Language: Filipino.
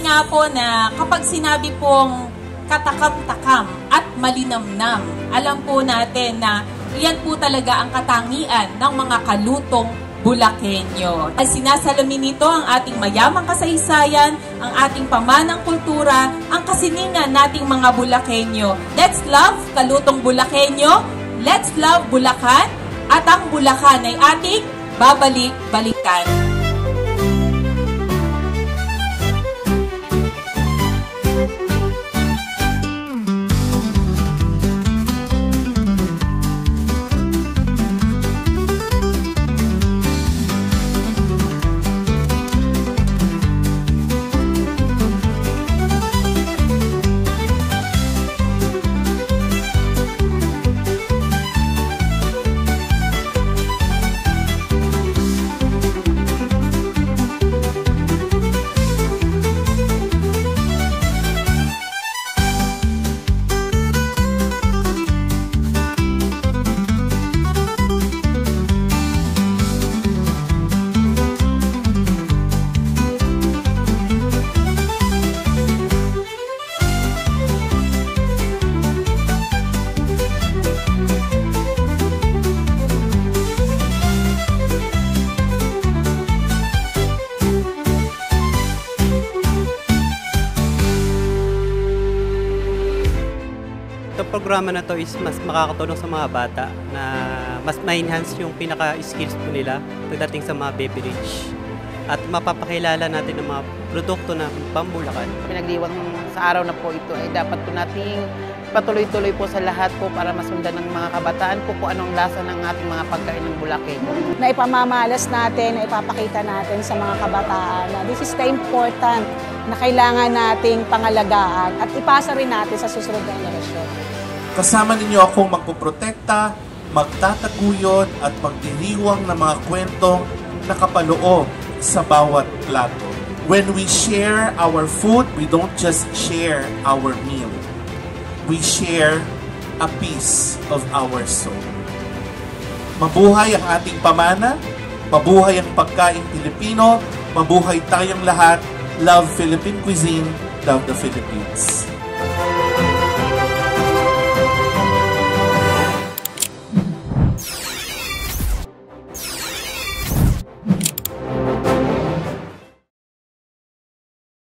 nga po na kapag sinabi pong katakam-takam at malinamnam, alam po natin na iyan po talaga ang katangian ng mga kalutong Bulakenyo. At sinasalamin nito ang ating mayamang kasaysayan, ang ating pamanang kultura, ang kasiningan nating mga Bulakenyo. Let's love kalutong Bulakenyo, let's love Bulacan, at ang Bulacan ay ating babalik-balikan. Itong programa na to is mas makakatulong sa mga bata na mas ma-enhance yung pinaka-skills po nila pagdating sa mga beverage. At mapapakilala natin ng mga produkto na pambulakan. Pinagliwang sa araw na po ito ay dapat po nating patuloy-tuloy po sa lahat po para masundan ng mga kabataan po kung anong lasa ng ating mga pagkain ng Bulakenyo. Na ipamamalas natin, na ipapakita natin sa mga kabataan na this is the important na kailangan nating pangalagaan at ipasa rin natin sa susunod na henerasyon. Kasama ninyo akong magpoprotekta, magtataguyod at magdiriwang ng mga kwentong nakapaloob sa bawat plato. When we share our food, we don't just share our meal. We share a piece of our soul. Mabuhay ang ating pamana, mabuhay ang pagkain Pilipino, mabuhay tayong lahat. Love Philippine cuisine, love the Philippines.